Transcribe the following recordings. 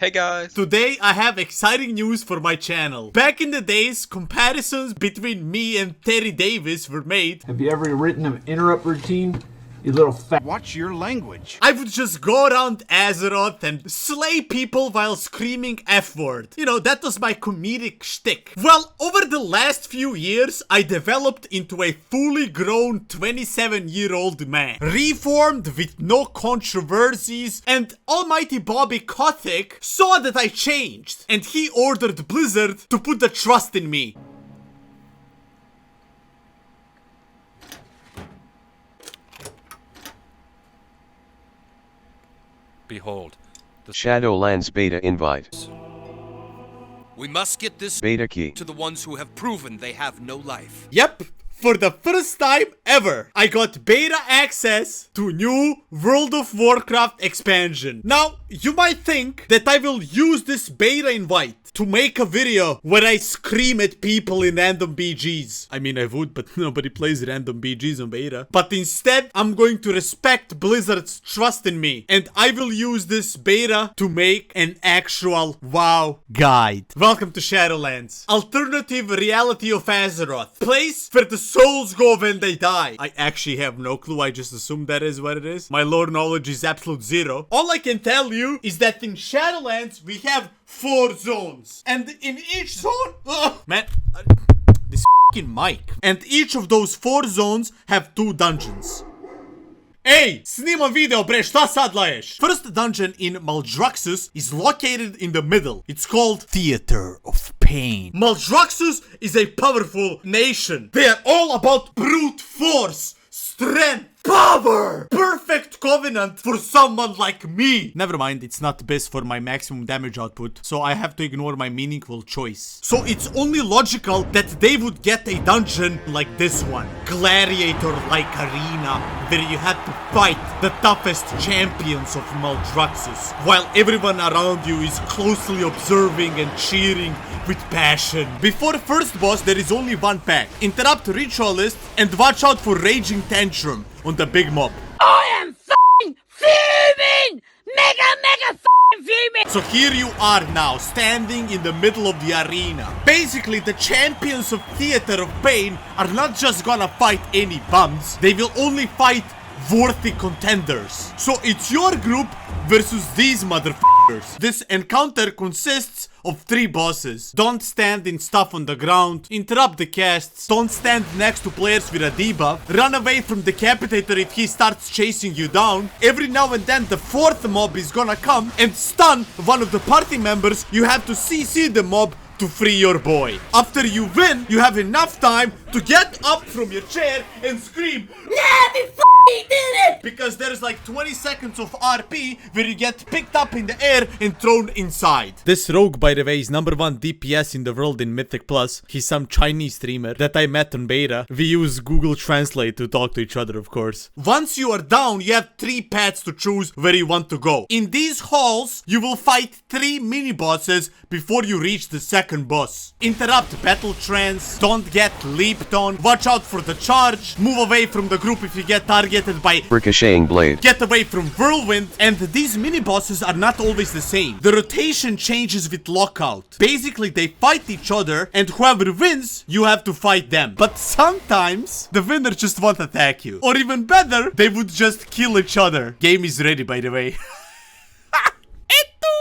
Hey guys! Today I have exciting news for my channel. Back in the days, comparisons between me and Terry Davis were made. Have you ever written an interrupt routine? You little fat. Watch your language. I would just go around Azeroth and slay people while screaming F-word. You know, that was my comedic shtick. Well, over the last few years, I developed into a fully grown 27-year-old man. Reformed with no controversies, and almighty Bobby Kotick saw that I changed. And he ordered Blizzard to put the trust in me. Behold, the Shadowlands beta invite. We must get this Beta key. to the ones who have proven they have no life. Yep, for the first time ever, I got beta access to new World of Warcraft expansion. Now, you might think that I will use this beta invite to make a video where I scream at people in random BGs. I mean, I would, but nobody plays random BGs on beta. But instead, I'm going to respect Blizzard's trust in me, and I will use this beta to make an actual WoW guide. Welcome to Shadowlands, alternative reality of Azeroth, place where the souls go when they die. I actually have no clue, I just assume that is what it is. My lore knowledge is absolute zero. All I can tell you is that in Shadowlands, we have 4 zones. And in each zone... Man, this f***ing mic. And each of those 4 zones have 2 dungeons. Ej, snimam video bre, šta sad laješ? First dungeon in Maldraxxus is located in the middle. It's called Theater of Pain. Maldraxxus is a powerful nation. They are all about brute force, strength, power! Perfect covenant for someone like me! Never mind, it's not best for my maximum damage output, so I have to ignore my meaningful choice. So it's only logical that they would get a dungeon like this one. Gladiator-like arena, where you had to fight the toughest champions of Maldraxxus, while everyone around you is closely observing and cheering with passion. Before the first boss, there is only one pack. Interrupt Ritualist and watch out for Raging Tantrum on the big mob. I am f***ing fuming! Mega f***ing fuming! So here you are now, standing in the middle of the arena. Basically, the champions of Theater of Pain are not just gonna fight any bums. They will only fight worthy contenders. So it's your group versus these motherfuckers. This encounter consists of 3 bosses. Don't stand in stuff on the ground, interrupt the casts, don't stand next to players with a debuff, run away from Decapitator if he starts chasing you down. Every now and then the 4th mob is gonna come and stun one of the party members. You have to CC the mob to free your boy. After you win, you have enough time to get up from your chair and scream, Yeah, we f***ing did it! because there's like 20 seconds of RP where you get picked up in the air and thrown inside. This rogue, by the way, is #1 DPS in the world in Mythic Plus. He's some Chinese streamer that I met on beta. We use Google Translate to talk to each other, of course. Once you are down, you have 3 paths to choose where you want to go. In these halls, you will fight 3 mini-bosses before you reach the second boss. Interrupt battle trance, don't get leaped on, watch out for the charge, move away from the group if you get targeted by Ricocheting blade. get away from whirlwind, and these mini bosses are not always the same. The rotation changes with lockout. Basically, they fight each other, and whoever wins, you have to fight them. But sometimes, the winner just won't attack you. Or even better, they would just kill each other. Game is ready, by the way.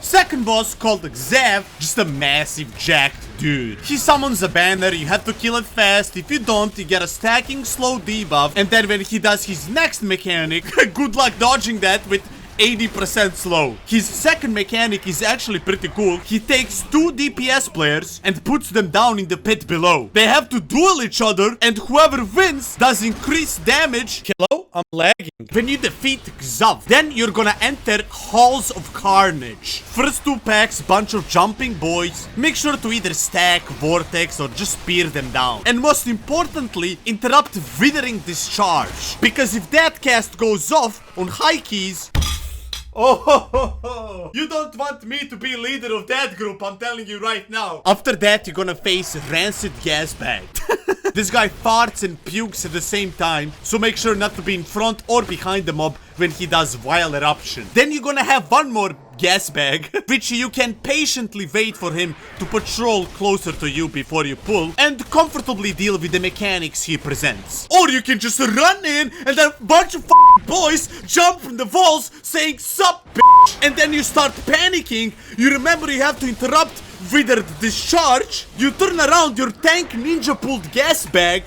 Second boss called Xav, just a massive jacked dude. He summons a banner, you have to kill it fast. If you don't, you get a stacking slow debuff, and then when he does his next mechanic, good luck dodging that with 80% slow. His second mechanic is actually pretty cool. He takes 2 DPS players and puts them down in the pit below. They have to duel each other, and whoever wins does increased damage. Hello? I'm lagging. When you defeat Xav, then you're gonna enter Halls of Carnage. First 2 packs, bunch of jumping boys. Make sure to either stack, vortex, or just spear them down. And most importantly, interrupt Withering Discharge. Because if that cast goes off on high keys, oh, you don't want me to be leader of that group, I'm telling you right now. After that, you're gonna face Rancid Gas Bag. This guy farts and pukes at the same time, so make sure not to be in front or behind the mob when he does Vile Eruption. Then you're gonna have one more gas bag, which you can patiently wait for him to patrol closer to you before you pull, and comfortably deal with the mechanics he presents. Or you can just run in and then a bunch of boys jump from the walls saying, "Sup, bitch," and then you start panicking. You remember you have to interrupt with a discharge. You turn around, your tank ninja pulled gas bag.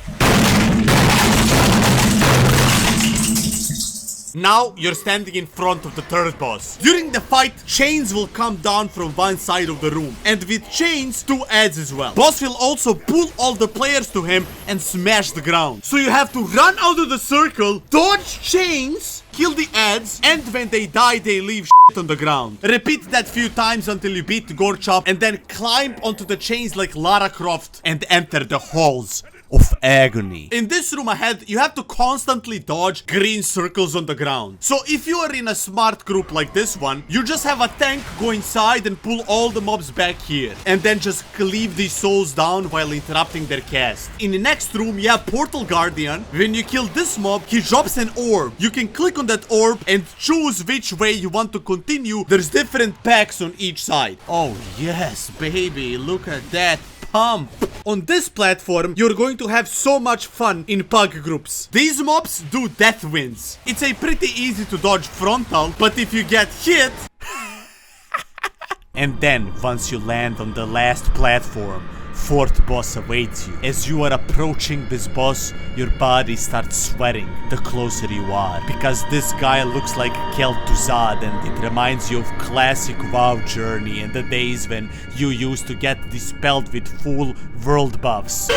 Now you're standing in front of the third boss. During the fight, chains will come down from one side of the room, and with chains, 2 adds as well. Boss will also pull all the players to him and smash the ground. So you have to run out of the circle, dodge chains, kill the adds, and when they die, they leave shit on the ground. Repeat that few times until you beat Gorchop, and then climb onto the chains like Lara Croft and enter the halls of agony. In this room ahead, you have to constantly dodge green circles on the ground. So if you are in a smart group like this one, you just have a tank go inside and pull all the mobs back here, and then just cleave these souls down while interrupting their cast. In the next room, you have Portal Guardian. When you kill this mob, he drops an orb. You can click on that orb and choose which way you want to continue. There's different packs on each side. Oh yes, baby, look at that pump. On this platform, you're going to have so much fun in pug groups. These mobs do death wins. It's a pretty easy to dodge frontal, but if you get hit... And then, once you land on the last platform, fourth boss awaits you. As you are approaching this boss, your body starts sweating the closer you are, because this guy looks like Kel'Thuzad, and it reminds you of classic WoW journey and the days when you used to get dispelled with full world buffs.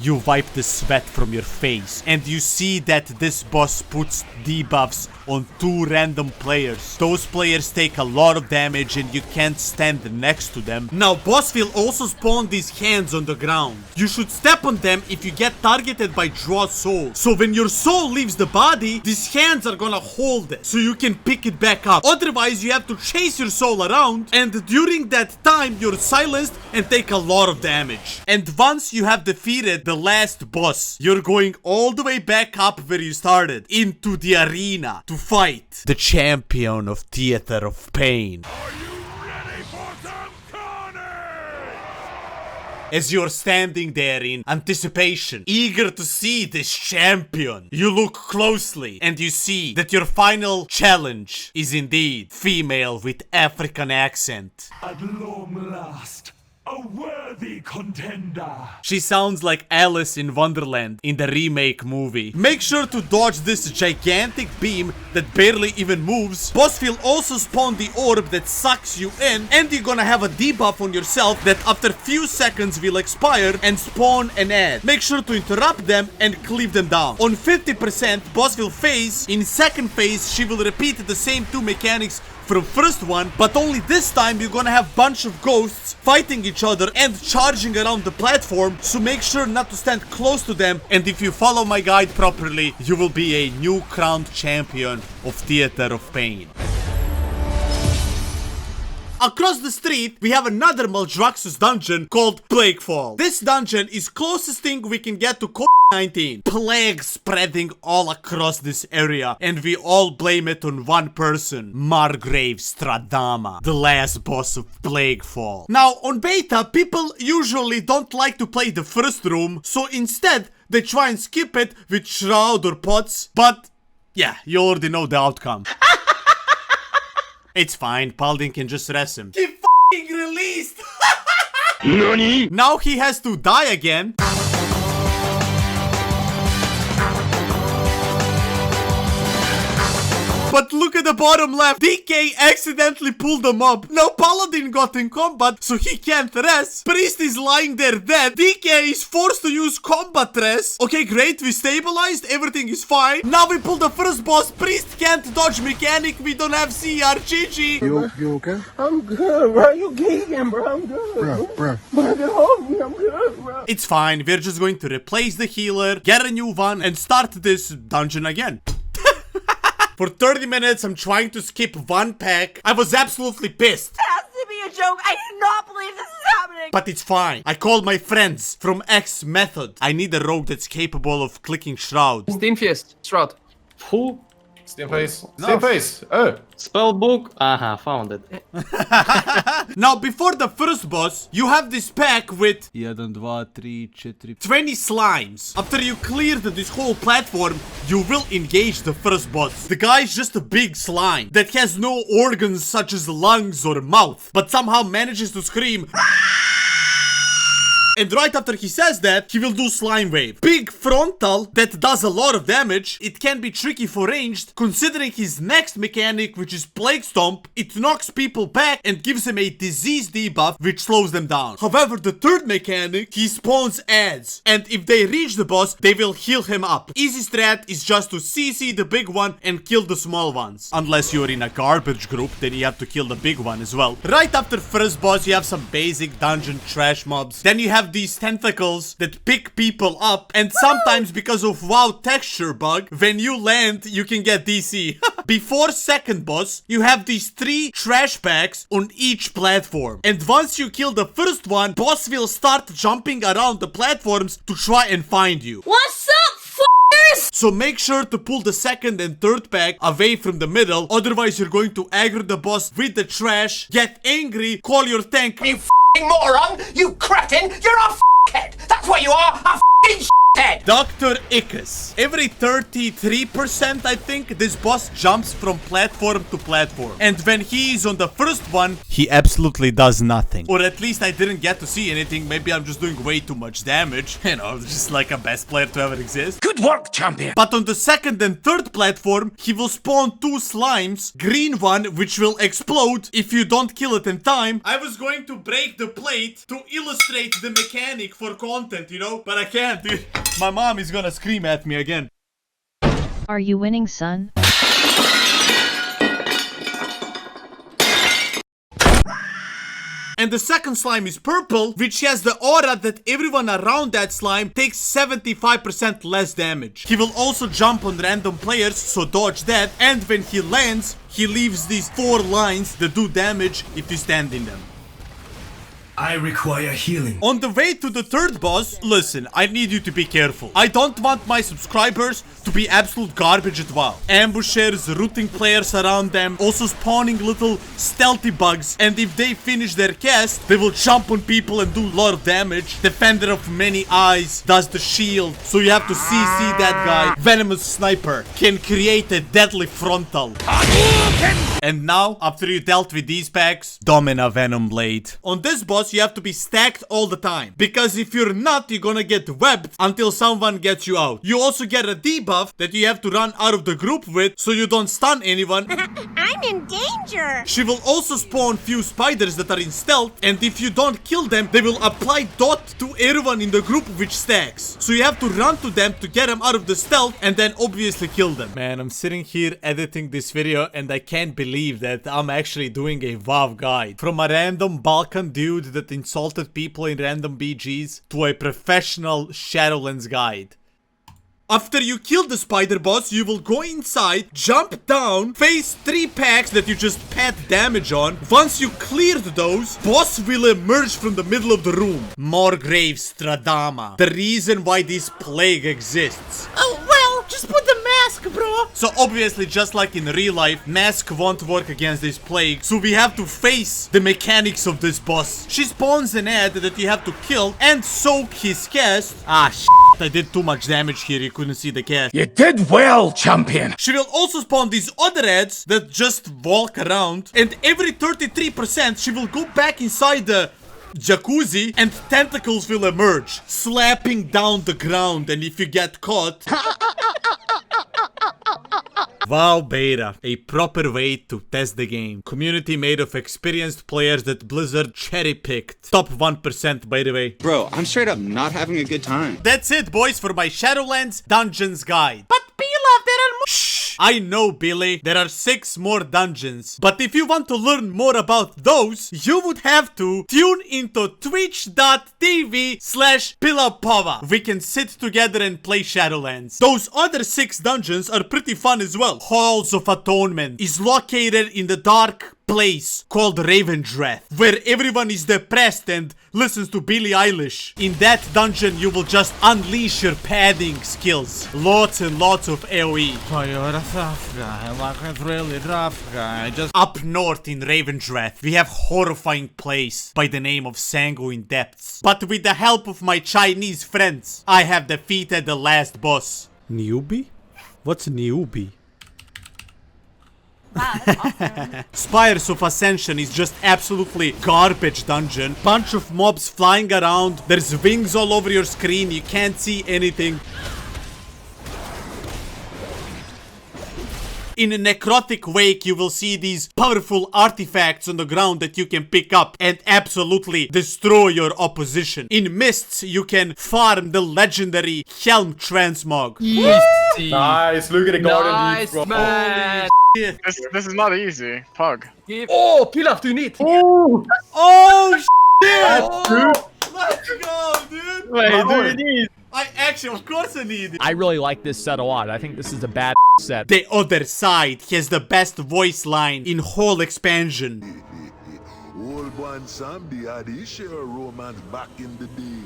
You wipe the sweat from your face, and you see that this boss puts debuffs on 2 random players. Those players take a lot of damage and you can't stand next to them. Now, boss will also spawn these hands on the ground. You should step on them if you get targeted by draw soul. So when your soul leaves the body, these hands are gonna hold it, so you can pick it back up. Otherwise, you have to chase your soul around, and during that time, you're silenced and take a lot of damage. And once you have defeated the last boss, you're going all the way back up where you started, into the arena, to fight the champion of Theater of Pain. Are you ready for some carnage? As you're standing there in anticipation, eager to see this champion, you look closely and you see that your final challenge is indeed female with African accent. At long last, a worthy contender. She sounds like Alice in Wonderland in the remake movie. Make sure to dodge this gigantic beam that barely even moves. Boss will also spawn the orb that sucks you in, and you're gonna have a debuff on yourself that after few seconds will expire and spawn an ad. Make sure to interrupt them and cleave them down. On 50%, boss will phase. In second phase, she will repeat the same 2 mechanics from first one, but only this time you're gonna have bunch of ghosts fighting each other and charging around the platform, so make sure not to stand close to them, and if you follow my guide properly, you will be a new crowned champion of Theater of Pain. Across the street, we have another Maldraxxus dungeon called Breakfall. This dungeon is closest thing we can get to COVID-19. Plague spreading all across this area, and we all blame it on one person, Margrave Stradama, the last boss of Breakfall. Now, on beta, people usually don't like to play the first room, so instead, they try and skip it with Shroud or Pots, but yeah, you already know the outcome. It's fine, Paladin can just rest him. He f***ing released! NANI? Now he has to die again. But look at the bottom left. DK accidentally pulled him up. Now Paladin got in combat, so he can't rest. Priest is lying there dead. DK is forced to use combat rest. Okay, great. We stabilized. Everything is fine. Now we pull the first boss. Priest can't dodge mechanic. We don't have CR. GG. You okay? I'm good, bro. You geeking, bro. I'm good. Bro. Get hold me. I'm good, bro. It's fine. We're just going to replace the healer, get a new one, and start this dungeon again. For 30 minutes, I'm trying to skip one pack. I was absolutely pissed. It has to be a joke. I do not believe this is happening. But it's fine. I called my friends from X Method. I need a rogue that's capable of clicking shrouds. Steamfist, Shroud. Pull Steam face. Steam face. Oh. Spell book. Aha, found it. Now, before the first boss, you have this pack with 20 slimes. After you cleared this whole platform, you will engage the first boss. The guy is just a big slime that has no organs such as lungs or mouth, but somehow manages to scream. And right after he says that, he will do Slime Wave. Big frontal that does a lot of damage. It can be tricky for ranged, considering his next mechanic, which is Plague Stomp. It knocks people back and gives him a disease debuff, which slows them down. However, the third mechanic, he spawns ads. And if they reach the boss, they will heal him up. Easy strat is just to CC the big one and kill the small ones. Unless you're in a garbage group, then you have to kill the big one as well. Right after first boss, you have some basic dungeon trash mobs. Then you have these tentacles that pick people up, and sometimes because of WoW texture bug, when you land, you can get DC. Before second boss, you have these 3 trash packs on each platform. And once you kill the first one, boss will start jumping around the platforms to try and find you. What's up, f***ers? So make sure to pull the second and third pack away from the middle, otherwise you're going to aggro the boss with the trash, get angry, call your tank. You f***ing moron! You cretin! You're a f***head! That's what you are! A f***ing head! Dr. Ickes. Every 33%, I think, this boss jumps from platform to platform. And when he is on the first one, he absolutely does nothing. Or at least I didn't get to see anything. Maybe I'm just doing way too much damage. You know, just like a best player to ever exist. Good work, champion! But on the second and third platform, he will spawn 2 slimes. Green one, which will explode if you don't kill it in time. I was going to break the plate to illustrate the mechanic for content, you know? But I can't, dude. My mom is gonna scream at me again. Are you winning, son? And the second slime is purple, which has the aura that everyone around that slime takes 75% less damage. He will also jump on random players, so dodge that. And when he lands, he leaves these 4 lines that do damage if you stand in them. I require healing. On the way to the third boss, listen, I need you to be careful. I don't want my subscribers to be absolute garbage at WoW. Ambushers, rooting players around them, also spawning little stealthy bugs. And if they finish their cast, they will jump on people and do a lot of damage. Defender of many eyes does the shield, so you have to CC that guy. Venomous sniper can create a deadly frontal. And now, after you dealt with these packs, Domina Venom Blade. On this boss, you have to be stacked all the time, because if you're not, you're gonna get webbed until someone gets you out. You also get a debuff that you have to run out of the group with, so you don't stun anyone. I'm in danger. She will also spawn few spiders that are in stealth, and if you don't kill them, they will apply dot to everyone in the group, which stacks. So you have to run to them to get them out of the stealth, and then obviously kill them. Man, I'm sitting here editing this video, and I can't believe that I'm actually doing a WoW guide. From a random Balkan dude that insulted people in random BGs to a professional Shadowlands guide. After you kill the spider boss, you will go inside, jump down, face 3 packs that you just pat damage on. Once you cleared those, boss will emerge from the middle of the room. Morgrave Stradama. The reason why this plague exists. Oh, well, just put the mask, bro. So obviously, just like in real life, mask won't work against this plague. So we have to face the mechanics of this boss. She spawns an ad that you have to kill and soak his cast. Ah, shit. I did too much damage here. You couldn't see the cast. You did well, champion! She will also spawn these other ads that just walk around. And every 33%, she will go back inside the jacuzzi and tentacles will emerge, slapping down the ground. And if you get caught... WoW Beta, a proper way to test the game. Community made of experienced players that Blizzard cherry-picked. Top 1% by the way. Bro, I'm straight up not having a good time. That's it, boys, for my Shadowlands Dungeons guide. But Pilav, there are more. Shh! I know, Billy. There are 6 more dungeons. But if you want to learn more about those, you would have to tune into twitch.tv/PilavPava. We can sit together and play Shadowlands. Those other 6 dungeons are pretty fun as well. Halls of Atonement is located in the dark place called Ravendreth, where everyone is depressed and listens to Billie Eilish. In that dungeon, you will just unleash your padding skills. Lots and lots of AoE. Oh, you're a tough guy. Like a really rough guy. Just Up north in Ravendreth, we have horrifying place by the name of Sanguine Depths. But with the help of my Chinese friends, I have defeated the last boss. Newbie? What's newbie? Wow, that's awesome. Spires of Ascension is just absolutely garbage dungeon. Bunch of mobs flying around. There's wings all over your screen. You can't see anything. In a necrotic wake, you will see these powerful artifacts on the ground that you can pick up and absolutely destroy your opposition. In mists, you can farm the legendary Helm Transmog. Nice, look at the garden. Nice, man. This is not easy. Pug. Oh, Pilav, do you need? Oh, shit! Let's go, dude! Wait, do you need? Of course I need it. I really like this set a lot. I think this is a bad set. The other side has the best voice line in whole expansion. Old boy and Sandy had his share of romance back in the day.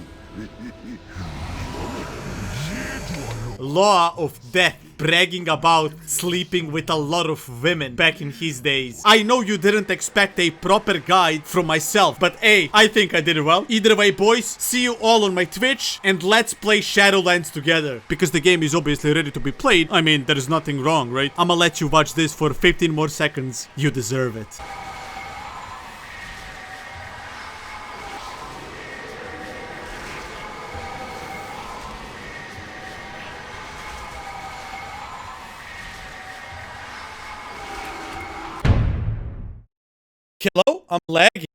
Law of Death bragging about sleeping with a lot of women back in his days. I know you didn't expect a proper guide from myself, but hey, I think I did it well. Either way, boys, see you all on my Twitch and let's play Shadowlands together. Because the game is obviously ready to be played. I mean, there is nothing wrong, right? I'ma let you watch this for 15 more seconds. You deserve it. Hello? I'm lagging.